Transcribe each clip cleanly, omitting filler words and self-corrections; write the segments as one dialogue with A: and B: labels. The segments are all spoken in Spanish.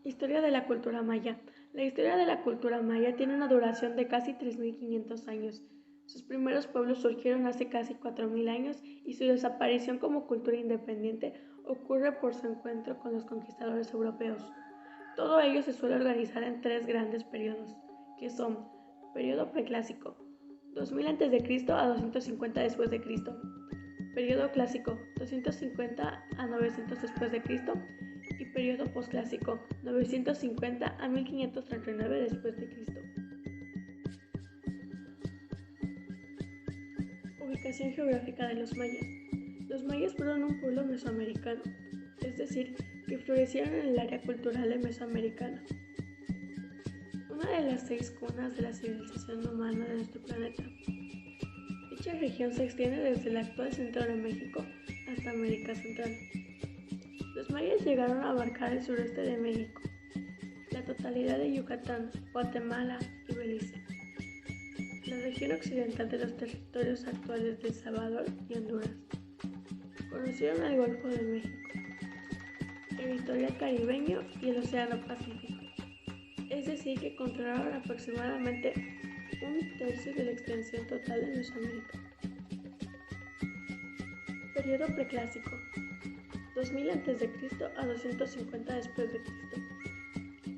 A: Historia de la cultura maya. La historia de la cultura maya tiene una duración de casi 3.500 años. Sus primeros pueblos surgieron hace casi 4.000 años y su desaparición como cultura independiente ocurre por su encuentro con los conquistadores europeos. Todo ello se suele organizar en tres grandes periodos, que son periodo preclásico, 2000 a.C. a 250 después de Cristo, periodo clásico, 250 a 900 después de Cristo, y periodo posclásico, 950 a 1539 después de Cristo. Ubicación geográfica de los mayas. Los mayas fueron un pueblo mesoamericano, es decir, que florecieron en el área cultural de Mesoamericana, una de las 6 cunas de la civilización humana de nuestro planeta. Dicha región se extiende desde el actual centro de México hasta América Central. Los mayas llegaron a abarcar el sureste de México, la totalidad de Yucatán, Guatemala y Belice, la región occidental de los territorios actuales de El Salvador y Honduras. Conocieron el Golfo de México, el litoral caribeño y el Océano Pacífico, es decir, que controlaron aproximadamente un tercio de la extensión total de Mesoamérica. Periodo preclásico, 2000 a.C. a 250 después de Cristo.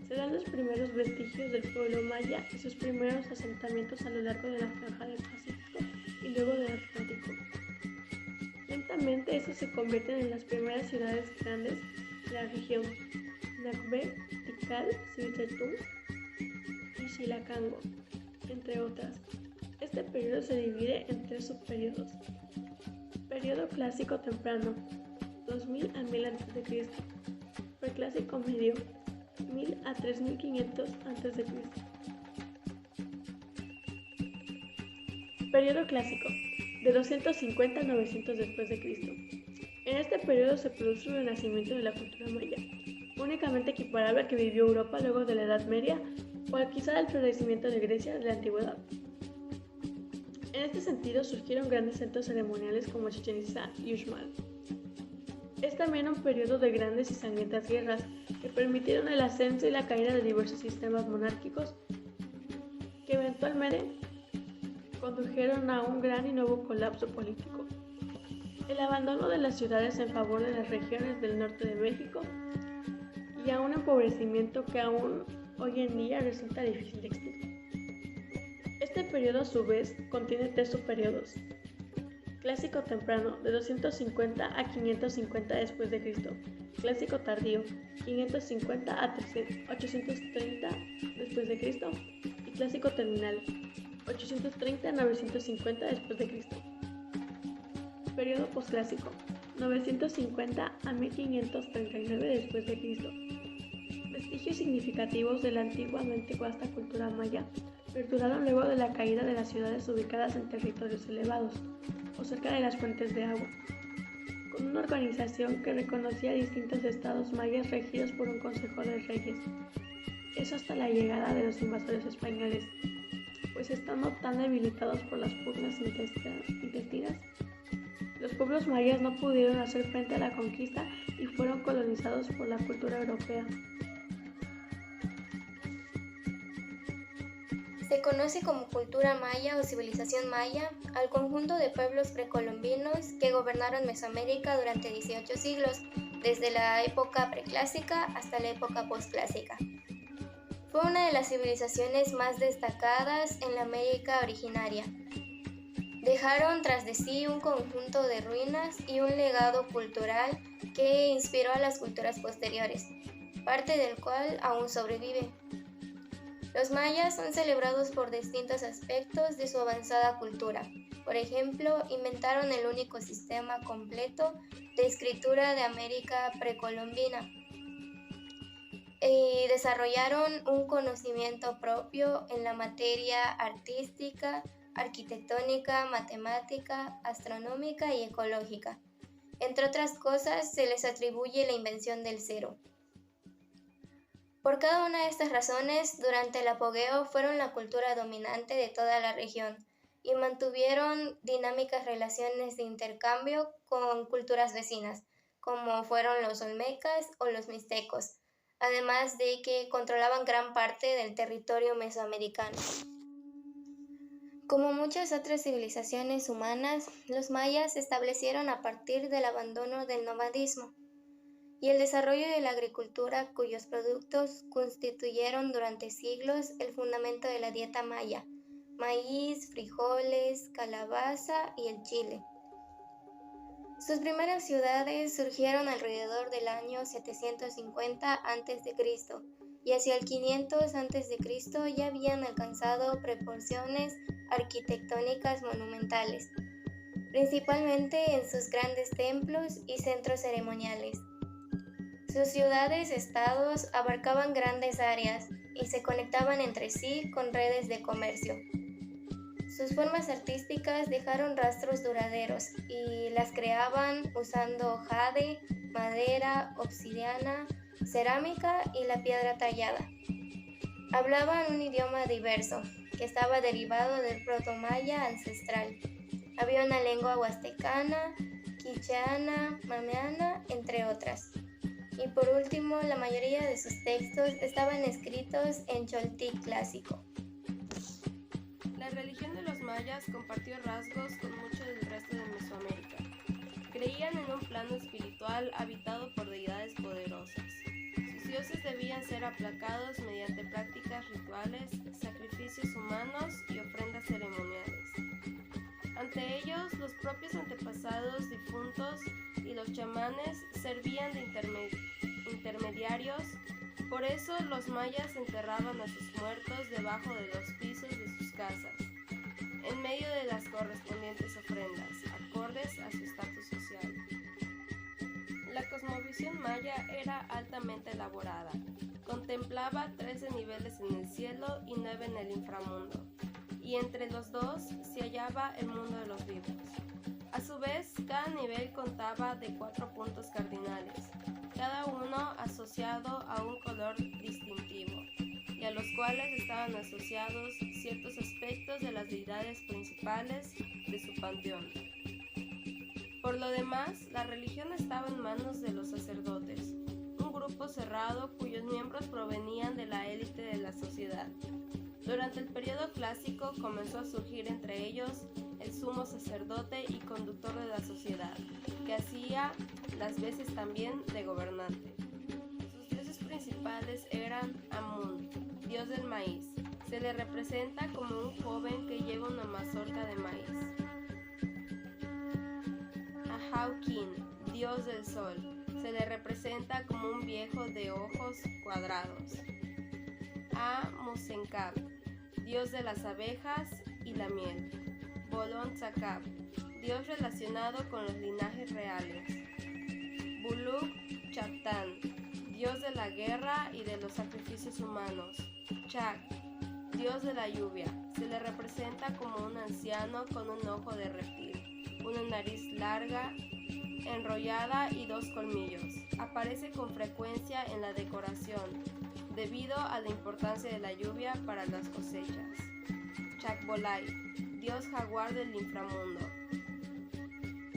A: Se dan los primeros vestigios del pueblo maya y sus primeros asentamientos a lo largo de la franja del Pacífico y luego del Atlántico. Lentamente estos se convierten en las primeras ciudades grandes de la región: Nacbe, Tikal, Cihuitlacán y Xilacango, entre otras. Este periodo se divide en tres subperiodos. Periodo clásico temprano, 2000 a 1000 a.C. Preclásico medio, 1000 a 3500 a.C. Periodo clásico, de 250 a 900 después de Cristo. En este periodo se produce un renacimiento de la cultura maya, únicamente equiparable al que vivió Europa luego de la Edad Media o al quizá del florecimiento de Grecia de la Antigüedad. En este sentido surgieron grandes centros ceremoniales como Chichén Itzá y Uxmal. Es también un periodo de grandes y sangrientas guerras que permitieron el ascenso y la caída de diversos sistemas monárquicos que eventualmente condujeron a un gran y nuevo colapso político. El abandono de las ciudades en favor de las regiones del norte de México y a un empobrecimiento que aún hoy en día resulta difícil de explicar. Este periodo a su vez contiene tres subperiodos. Clásico temprano, de 250 a 550 después de Cristo. Clásico tardío, 550 a 830 después de Cristo. Y clásico terminal, 830 a 950 después de Cristo. Periodo posclásico, 950 a 1539 después de Cristo. Vestigios significativos de la antiguamente vasta cultura maya perduraron luego de la caída de las ciudades ubicadas en territorios elevados o cerca de las fuentes de agua, con una organización que reconocía distintos estados mayas regidos por un consejo de reyes. Eso hasta la llegada de los invasores españoles, pues estando tan debilitados por las pugnas intestinas, los pueblos mayas no pudieron hacer frente a la conquista y fueron colonizados por la cultura europea.
B: Se conoce como cultura maya o civilización maya al conjunto de pueblos precolombinos que gobernaron Mesoamérica durante 18 siglos, desde la época preclásica hasta la época posclásica. Fue una de las civilizaciones más destacadas en la América originaria. Dejaron tras de sí un conjunto de ruinas y un legado cultural que inspiró a las culturas posteriores, parte del cual aún sobrevive. Los mayas son celebrados por distintos aspectos de su avanzada cultura. Por ejemplo, inventaron el único sistema completo de escritura de América precolombina. Desarrollaron un conocimiento propio en la materia artística, arquitectónica, matemática, astronómica y ecológica. Entre otras cosas, se les atribuye la invención del cero. Por cada una de estas razones, durante el apogeo fueron la cultura dominante de toda la región y mantuvieron dinámicas relaciones de intercambio con culturas vecinas, como fueron los olmecas o los mixtecos, además de que controlaban gran parte del territorio mesoamericano. Como muchas otras civilizaciones humanas, los mayas se establecieron a partir del abandono del nomadismo y el desarrollo de la agricultura, cuyos productos constituyeron durante siglos el fundamento de la dieta maya: maíz, frijoles, calabaza y el chile. Sus primeras ciudades surgieron alrededor del año 750 a.C. y hacia el 500 a.C. ya habían alcanzado proporciones arquitectónicas monumentales, principalmente en sus grandes templos y centros ceremoniales. Sus ciudades-estados abarcaban grandes áreas y se conectaban entre sí con redes de comercio. Sus formas artísticas dejaron rastros duraderos y las creaban usando jade, madera, obsidiana, cerámica y la piedra tallada. Hablaban un idioma diverso, que estaba derivado del protomaya ancestral. Había una lengua huastecana, quicheana, mameana, entre otras. Y por último, la mayoría de sus textos estaban escritos en choltí clásico.
C: La religión de los mayas compartió rasgos con mucho del resto de Mesoamérica. Creían en un plano espiritual habitado por deidades poderosas. Sus dioses debían ser aplacados mediante prácticas rituales, sacrificios humanos y ofrendas ceremoniales. Ante ellos, los propios antepasados difuntos y los chamanes servían de intermediarios. Por eso los mayas enterraban a sus muertos debajo de los pisos de sus casas, en medio de las correspondientes ofrendas, acordes a su estatus social. La cosmovisión maya era altamente elaborada. Contemplaba 13 niveles en el cielo y 9 en el inframundo, y entre los dos se hallaba el mundo de los vivos. A su vez, cada nivel contaba de 4 puntos cardinales, cada uno asociado a un color distintivo, y a los cuales estaban asociados ciertos aspectos de las deidades principales de su panteón. Por lo demás, la religión estaba en manos de los sacerdotes, un grupo cerrado cuyos miembros provenían de la élite de la sociedad. Durante el periodo clásico comenzó a surgir entre ellos el sumo sacerdote y conductor de la sociedad, que hacía las veces también de gobernante. Sus dioses principales eran Amun, dios del maíz. Se le representa como un joven que lleva una mazorca de maíz. Ahaukin, dios del sol. Se le representa como un viejo de ojos cuadrados. Musenkab, dios de las abejas y la miel. Bolon Tsakab, dios relacionado con los linajes reales. Buluk Chaptán, dios de la guerra y de los sacrificios humanos. Chak, dios de la lluvia. Se le representa como un anciano con un ojo de reptil, una nariz larga, enrollada y 2 colmillos. Aparece con frecuencia en la decoración, debido a la importancia de la lluvia para las cosechas. Chakbolay, dios jaguar del inframundo.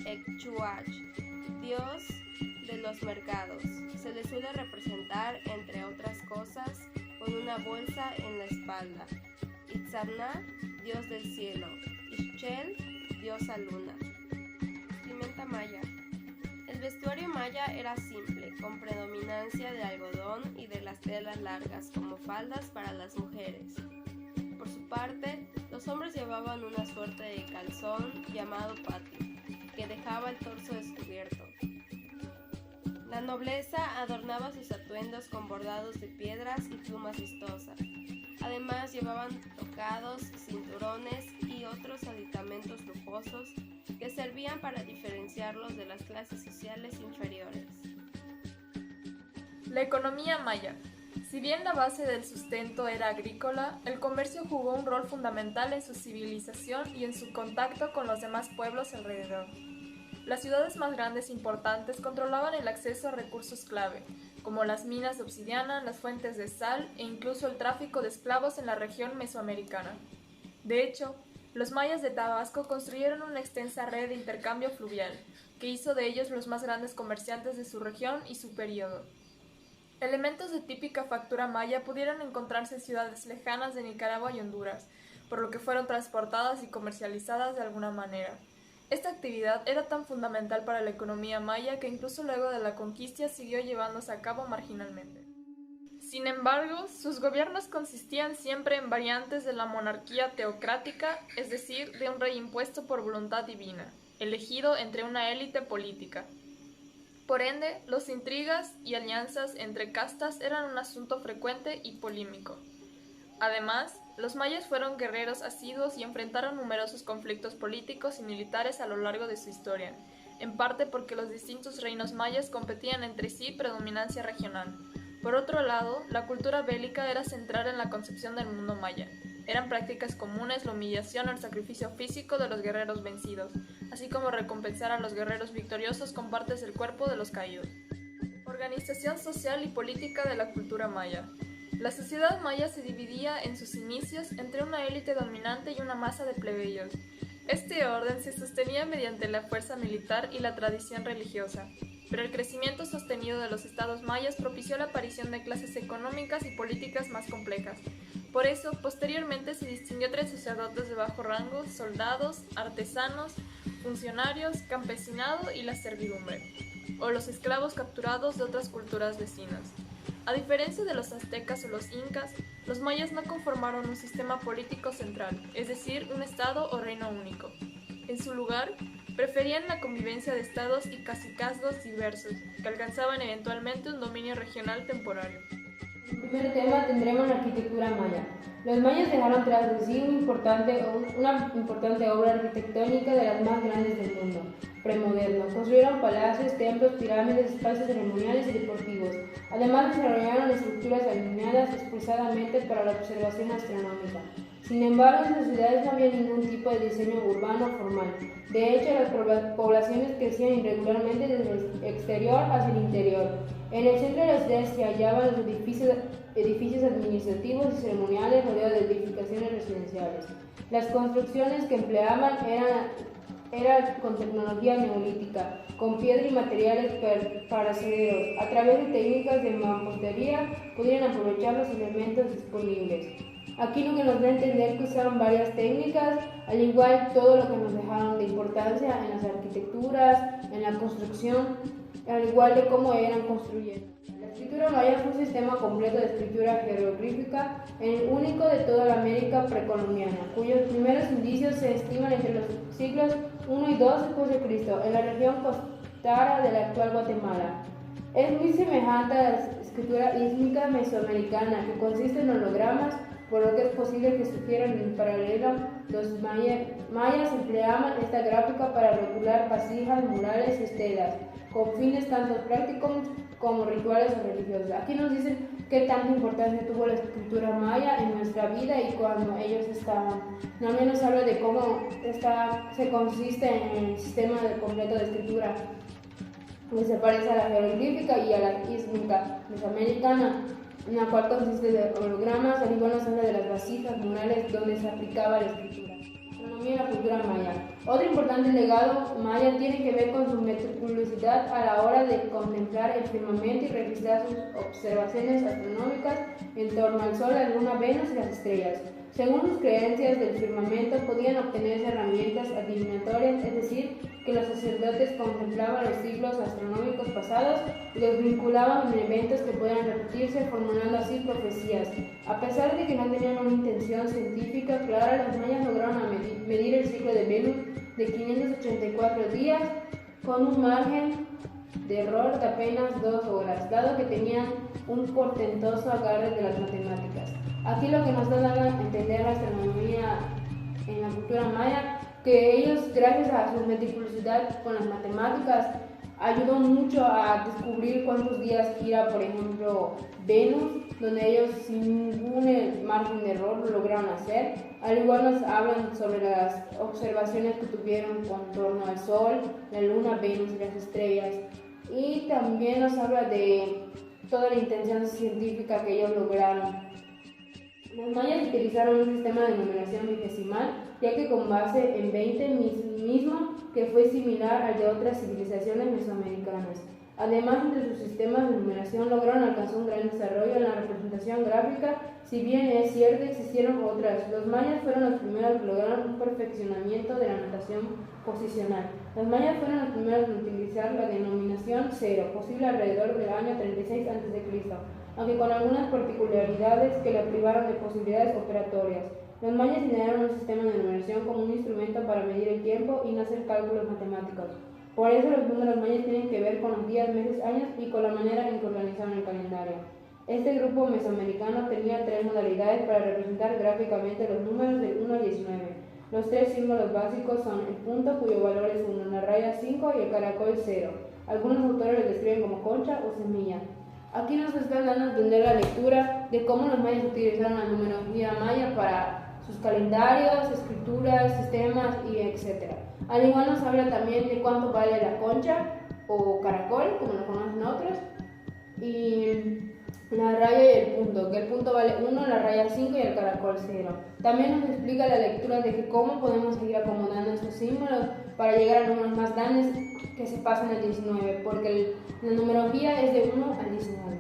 C: Ekchuach, dios de los mercados. Se le suele representar, entre otras cosas, con una bolsa en la espalda. Itzamna, dios del cielo. Ixchel, diosa luna. Vestimenta maya. El vestuario maya era simple, con predominancia de algodón y de las telas largas como faldas para las mujeres. Por su parte, los hombres llevaban una suerte de calzón llamado pati, que dejaba el torso descubierto. La nobleza adornaba sus atuendos con bordados de piedras y plumas vistosas. Además llevaban tocados, cinturones y otros aditamentos lujosos que servían para diferenciarlos de las clases sociales inferiores.
D: La economía maya. Si bien la base del sustento era agrícola, el comercio jugó un rol fundamental en su civilización y en su contacto con los demás pueblos alrededor. Las ciudades más grandes e importantes controlaban el acceso a recursos clave, como las minas de obsidiana, las fuentes de sal e incluso el tráfico de esclavos en la región mesoamericana. De hecho, los mayas de Tabasco construyeron una extensa red de intercambio fluvial, que hizo de ellos los más grandes comerciantes de su región y su período. Elementos de típica factura maya pudieron encontrarse en ciudades lejanas de Nicaragua y Honduras, por lo que fueron transportadas y comercializadas de alguna manera. Esta actividad era tan fundamental para la economía maya que incluso luego de la conquista siguió llevándose a cabo marginalmente. Sin embargo, sus gobiernos consistían siempre en variantes de la monarquía teocrática, es decir, de un rey impuesto por voluntad divina, elegido entre una élite política. Por ende, las intrigas y alianzas entre castas eran un asunto frecuente y polémico. Además, los mayas fueron guerreros asiduos y enfrentaron numerosos conflictos políticos y militares a lo largo de su historia, en parte porque los distintos reinos mayas competían entre sí predominancia regional. Por otro lado, la cultura bélica era central en la concepción del mundo maya. Eran prácticas comunes la humillación o el sacrificio físico de los guerreros vencidos, así como recompensar a los guerreros victoriosos con partes del cuerpo de los caídos. Organización social y política de la cultura maya. La sociedad maya se dividía en sus inicios entre una élite dominante y una masa de plebeyos. Este orden se sostenía mediante la fuerza militar y la tradición religiosa, pero el crecimiento sostenido de los estados mayas propició la aparición de clases económicas y políticas más complejas. Por eso, posteriormente se distinguió entre sacerdotes de bajo rango, soldados, artesanos, funcionarios, campesinado y la servidumbre, o los esclavos capturados de otras culturas vecinas. A diferencia de los aztecas o los incas, los mayas no conformaron un sistema político central, es decir, un estado o reino único. En su lugar, preferían la convivencia de estados y cacicazgos diversos, que alcanzaban eventualmente un dominio regional temporario.
E: En el primer tema tendremos la arquitectura maya. Los mayas dejaron tras de sí una importante obra arquitectónica de las más grandes del mundo premoderno. Construyeron palacios, templos, pirámides, espacios ceremoniales y deportivos. Además desarrollaron estructuras alineadas esforzadamente para la observación astronómica. Sin embargo, en sus ciudades no había ningún tipo de diseño urbano formal. De hecho, las poblaciones crecían irregularmente desde el exterior hacia el interior. En el centro de las ciudades se hallaban los edificios administrativos y ceremoniales rodeados de edificaciones residenciales. Las construcciones que empleaban eran con tecnología neolítica, con piedra y materiales perecederos. A través de técnicas de mampostería podían aprovechar los elementos disponibles. Aquí lo que nos da a entender que usaron varias técnicas, al igual todo lo que nos dejaron de importancia en las arquitecturas, en la construcción, al igual de cómo eran construyendo. La escritura maya fue un sistema completo de escritura jeroglífica, el único de toda la América precolombiana, cuyos primeros indicios se estiman entre los siglos I y II después de Cristo, en la región costera de la actual Guatemala. Es muy semejante a la escritura ísmica mesoamericana, que consiste en hologramas, por lo que es posible que sugieran en paralelo. Los mayas empleaban esta gráfica para regular vasijas, murales y estelas, con fines tanto prácticos como rituales o religiosos. Aquí nos dicen qué tanta importancia tuvo la escritura maya en nuestra vida y cuando ellos estaban. También nos habla de cómo se consiste en el sistema completo de escritura, que se parece a la jeroglífica y a la ísmica mesoamericana, en la cual consiste de hologramas, al igual nos habla de las vasijas murales donde se aplicaba la escritura. Astronomía y la cultura maya. Otro importante legado maya tiene que ver con su meticulosidad a la hora de contemplar el firmamento y registrar sus observaciones astronómicas en torno al Sol, la Luna, Venus y las estrellas. Según sus creencias del firmamento, podían obtenerse herramientas adivinatorias, es decir, que los sacerdotes contemplaban los ciclos astronómicos pasados y los vinculaban en eventos que podían repetirse, formulando así profecías. A pesar de que no tenían una intención científica clara, los mayas lograron medir el ciclo de Venus de 584 días con un margen de error de apenas 2 horas, dado que tenían un portentoso agarre de las matemáticas. Aquí lo que nos da a entender la astronomía en la cultura maya, que ellos, gracias a su meticulosidad con las matemáticas, ayudó mucho a descubrir cuántos días gira, por ejemplo, Venus, donde ellos sin ningún margen de error lo lograron hacer. Al igual nos hablan sobre las observaciones que tuvieron con torno al Sol, la Luna, Venus y las estrellas. Y también nos habla de toda la intención científica que ellos lograron. Los mayas utilizaron un sistema de numeración vigesimal, ya que con base en 20 mismo, que fue similar al de otras civilizaciones mesoamericanas. Además, entre sus sistemas de numeración lograron alcanzar un gran desarrollo en la representación gráfica, si bien es cierto existieron otras. Los mayas fueron los primeros que lograron un perfeccionamiento de la notación posicional. Los mayas fueron los primeros en utilizar la denominación cero, posible alrededor del año 36 a.C., aunque con algunas particularidades que la privaron de posibilidades operatorias. Los mayas idearon un sistema de numeración como un instrumento para medir el tiempo y no hacer cálculos matemáticos. Por eso los números mayas tienen que ver con los días, meses, años y con la manera en que organizaron el calendario. Este grupo mesoamericano tenía 3 modalidades para representar gráficamente los números del 1 al 19. Los 3 símbolos básicos son el punto, cuyo valor es 1, la raya 5 y el caracol 0. Algunos autores lo describen como concha o semilla. Aquí nos están dando a entender la lectura de cómo los mayas utilizaron la numerología maya para sus calendarios, escrituras, sistemas y etc. Al igual nos habla también de cuánto vale la concha o caracol, como lo conocen otros, y la raya y el punto, que el punto vale 1, la raya 5 y el caracol 0. También nos explica la lectura de que cómo podemos seguir acomodando estos símbolos para llegar a números más grandes que se pasan al 19, porque la numerología es de 1 al 19.